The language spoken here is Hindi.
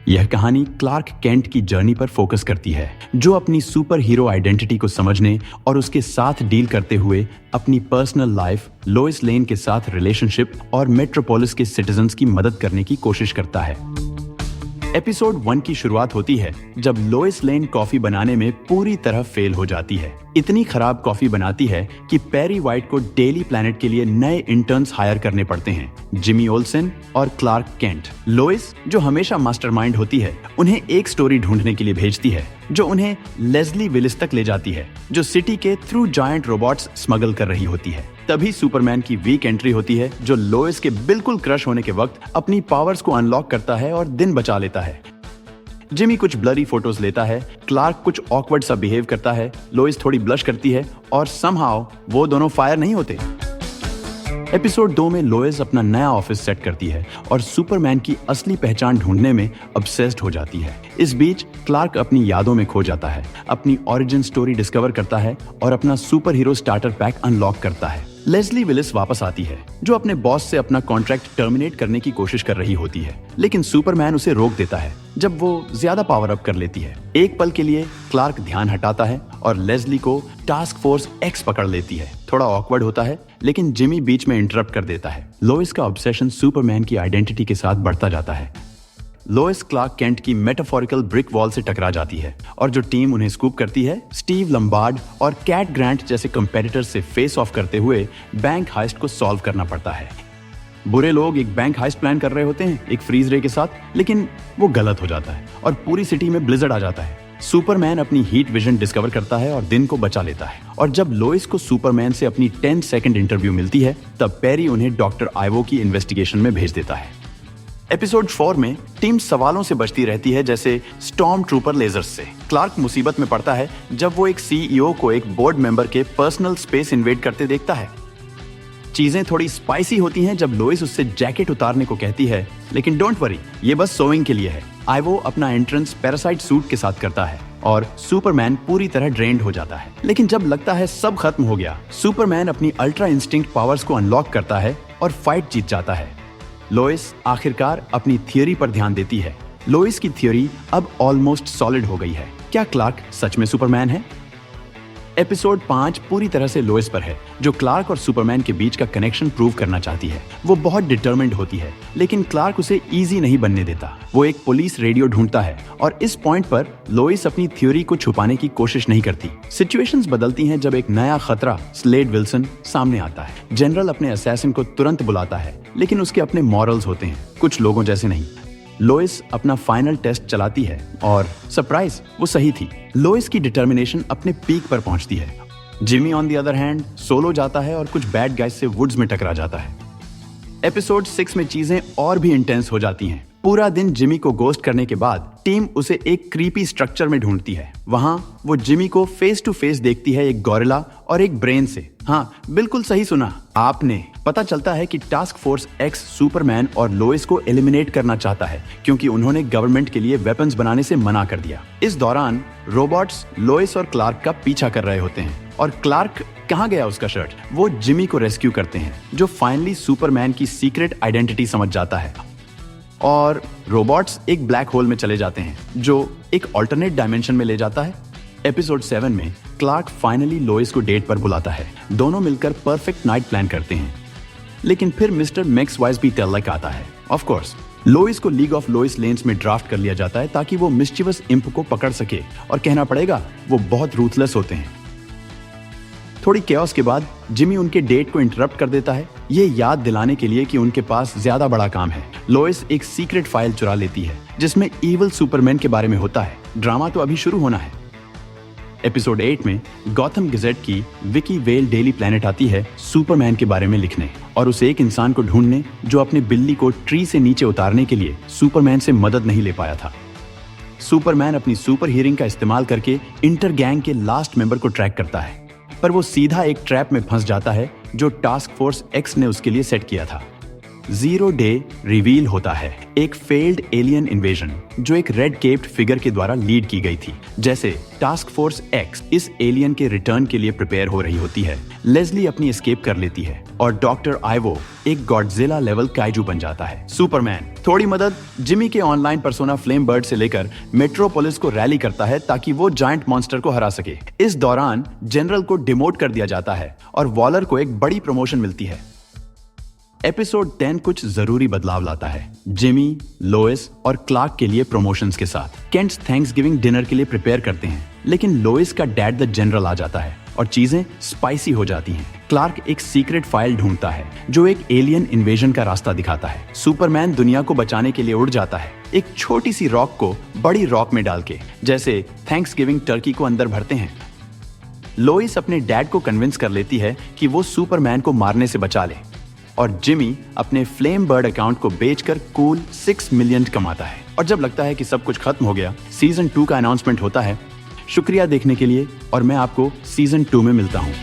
यह कहानी क्लार्क केंट की जर्नी पर फोकस करती है, जो अपनी सुपर हीरो आइडेंटिटी को समझने और उसके साथ डील करते हुए अपनी पर्सनल लाइफ, लोइस लेन के साथ रिलेशनशिप और मेट्रोपोलिस के सिटीजन्स की मदद करने की कोशिश करता है। एपिसोड 1 की शुरुआत होती है जब लोइस लेन कॉफी बनाने में पूरी तरह फेल हो जाती है। इतनी खराब कॉफी बनाती है कि पेरी वाइट को डेली प्लैनेट के लिए नए इंटर्न्स हायर करने पड़ते हैं, जिमी ओल्सन और क्लार्क केंट। लोइस, जो हमेशा मास्टरमाइंड होती है, उन्हें एक स्टोरी ढूंढने के लिए भेजती है जो उन्हें लेस्ली विलिस तक ले जाती है, जो सिटी के थ्रू जायंट रोबोट्स स्मगल कर रही होती है। तभी सुपरमैन की वीक एंट्री होती है, जो लोइस के बिल्कुल क्रश होने के वक्त अपनी पावर्स को अनलॉक करता है और दिन बचा लेता है। जिमी कुछ ब्लरी फोटोज लेता है, क्लार्क कुछ ऑकवर्ड सा बिहेव करता है, लोइस थोड़ी ब्लश करती है और समहाउ वो दोनों फायर नहीं होते। एपिसोड 2 में लोइस अपना नया ऑफिस सेट करती है और सुपरमैन की असली पहचान ढूंढने में ऑब्सेस्ड हो जाती है। इस बीच क्लार्क अपनी यादों में खो जाता है, अपनी ओरिजिन स्टोरी डिस्कवर करता है और अपना super hero starter pack unlock करता है। लेस्ली विलिस वापस आती है, जो अपने बॉस से अपना कॉन्ट्रैक्ट टर्मिनेट करने की कोशिश कर रही होती है, लेकिन सुपरमैन उसे रोक देता है जब वो ज्यादा पावर अप कर लेती है। एक पल के लिए क्लार्क ध्यान हटाता है और लेस्ली को टास्क फोर्स एक्स पकड़ लेती है। थोड़ा ऑकवर्ड होता है, लेकिन जिमी बीच में इंटरप्ट कर देता है। लोइस का ऑब्सेशन सुपरमैन की आइडेंटिटी के साथ बढ़ता जाता है। लोइस क्लार्क केंट की मेटाफोरिकल ब्रिक वॉल से टकरा जाती है और जो टीम उन्हें स्कूप करती है, स्टीव लंबार्ड और कैट ग्रांट जैसे कंपेटिटर से फेस ऑफ करते हुए बैंक हाइस्ट को सॉल्व करना पड़ता है। बुरे लोग एक बैंक हाइस्ट प्लान कर रहे होते हैं एक फ्रीज रे के साथ, लेकिन वो गलत हो जाता है और पूरी सिटी में ब्लिजर्ड आ जाता है। सुपरमैन अपनी हीट विजन डिस्कवर करता है और दिन को बचा लेता है। और जब लोइस को सुपरमैन से अपनी 10 सेकंड इंटरव्यू मिलती है, तब पेरी उन्हें डॉक्टर आइवो की इन्वेस्टिगेशन में भेज देता है। एपिसोड 4 में टीम सवालों से बचती रहती है, जैसे स्टॉर्म ट्रूपर लेजर्स से। क्लार्क मुसीबत में पड़ता है जब वो एक सीईओ को एक बोर्ड मेंबर के पर्सनल स्पेस इन्वेड करते देखता है। चीजें थोड़ी स्पाइसी होती हैं जब लोइस उससे जैकेट उतारने को कहती है, लेकिन डोंट वरी, ये बस सोइंग के लिए है। आइवो अपना एंट्रेंस पैरासाइट सूट के साथ करता है और सुपरमैन पूरी तरह ड्रेन्ड हो जाता है। लेकिन जब लगता है सब खत्म हो गया, सुपरमैन अपनी अल्ट्रा इंस्टिंक्ट पावर्स को अनलॉक करता है और फाइट जीत जाता है। लोइस आखिरकार अपनी थियोरी पर ध्यान देती है। लोइस की थियोरी अब ऑलमोस्ट सॉलिड हो गई है। क्या क्लार्क सच में सुपरमैन है? एपिसोड 5 पूरी तरह से लोइस पर है, जो क्लार्क और सुपरमैन के बीच का कनेक्शन प्रूव करना चाहती है। वो बहुत डिटरमिन्ड होती है, लेकिन क्लार्क उसे इजी नहीं बनने देता। वो एक पुलिस रेडियो ढूंढता है और इस पॉइंट पर लोइस अपनी थ्योरी को छुपाने की कोशिश नहीं करती। सिचुएशंस बदलती हैं जब एक नया खतरा, स्लेड विल्सन, सामने आता है। जनरल अपने असैसिन को तुरंत बुलाता है, लेकिन उसके अपने मॉरल्स होते हैं, कुछ लोगों जैसे नहीं। लोइस अपना फाइनल टेस्ट चलाती है और सरप्राइज, वो सही थी। लोइस की डिटर्मिनेशन अपने पीक पर पहुंचती है। Jimmy on the other hand solo जाता है और कुछ बैड गाइस से वुड्स में टकरा जाता है। एपिसोड 6 में चीजें और भी इंटेंस हो जाती हैं। पूरा दिन जिमी को गोस्ट करने के बाद टीम उसे एक क्रीपी स्ट्रक्चर में ढूंढती है। वहां वो जिमी को फेस टू फेस देखती है, एक गोरिल्ला और एक ब्रेन से। हाँ, बिल्कुल सही सुना आपने। पता चलता है कि टास्क फोर्स एक्स सुपरमैन और लोइस को एलिमिनेट करना चाहता है, क्योंकि उन्होंने गवर्नमेंट के लिए वेपन्स बनाने से मना कर दिया। इस दौरान रोबोट्स लोइस और क्लार्क का पीछा कर रहे होते हैं और क्लार्क, कहाँ गया उसका शर्ट, वो जिमी को रेस्क्यू करते हैं, जो फाइनली सुपरमैन की सीक्रेट आइडेंटिटी समझ जाता है। और रोबोट्स एक ब्लैक होल में चले जाते हैं, जो एक अल्टरनेट डायमेंशन में ले जाता है। एपिसोड 7 में क्लार्क फाइनली लोइस को डेट पर बुलाता है। दोनों मिलकर परफेक्ट नाइट प्लान करते हैं, लेकिन फिर मिस्टर मैक्स वाइसबी टेलक आता है। ऑफ कोर्स, लोइस को लीग ऑफ लोइस लेन्स में ड्राफ्ट कर लिया जाता है ताकि वो मिस्चीवस इम्प को पकड़ सके, और कहना पड़ेगा वो बहुत रूथलेस होते हैं। थोड़ी केओस के बाद जिमी उनके डेट को इंटरप्ट कर देता है, ये याद दिलाने के लिए कि उनके पास ज्यादा बड़ा काम है। लोइस एक सीक्रेट फाइल चुरा लेती है जिसमें इविल सुपरमैन के बारे में होता है। ड्रामा तो अभी शुरू होना है। एपिसोड 8 में गॉथम गजेट की विकी वेल डेली प्लैनेट आती है सुपरमैन के बारे में लिखने और उसे एक इंसान को ढूंढने जो अपने बिल्ली को ट्री से नीचे उतारने के लिए सुपरमैन से मदद नहीं ले पाया था। सुपरमैन अपनी सुपर हियरिंग का इस्तेमाल करके इंटर गैंग के लास्ट मेंबर को ट्रैक करता है, पर वो सीधा एक ट्रैप में फंस जाता है जो टास्क फोर्स एक्स ने उसके लिए सेट किया था। 0 डे रिवील होता है, एक फेल्ड एलियन इन्वेजन जो एक रेड केप्ड फिगर के द्वारा लीड की गई थी। जैसे टास्क फोर्स एक्स इस एलियन के रिटर्न के लिए प्रिपेयर हो रही होती है, लेस्ली अपनी एस्केप कर लेती है और डॉक्टर आइवो एक गॉडजिला लेवल काइजू बन जाता है। सुपरमैन थोड़ी मदद जिमी के ऑनलाइन पर्सोना फ्लेम बर्ड से लेकर मेट्रोपोलिस को रैली करता है ताकि वो जायंट मॉन्स्टर को हरा सके। इस दौरान जनरल को डिमोट कर दिया जाता है और वॉलर को एक बड़ी प्रमोशन मिलती है। एपिसोड 10 कुछ जरूरी बदलाव लाता है जिमी, लोइस और क्लार्क के लिए प्रमोशंस के साथ। केंट्स थैंक्सगिविंग डिनर के लिए प्रिपेयर करते हैं, लेकिन लोइस का डैड द जनरल आ जाता है और चीजें स्पाइसी हो जाती हैं। क्लार्क एक सीक्रेट फाइल ढूंढता है जो एक एलियन इन्वेजन का रास्ता दिखाता है। सुपरमैन दुनिया को बचाने के लिए उड़ जाता है, एक छोटी सी रॉक को बड़ी रॉक में डाल के, जैसे थैंक्सगिविंग टर्की को अंदर भरते हैं। लोइस अपने डैड को कन्विंस कर लेती है कि वो सुपरमैन को मारने से बचा ले और जिमी अपने फ्लेम बर्ड अकाउंट को बेचकर कूल 6 मिलियन कमाता है। और जब लगता है कि सब कुछ खत्म हो गया, सीजन 2 का अनाउंसमेंट होता है। शुक्रिया देखने के लिए और मैं आपको सीजन 2 में मिलता हूँ।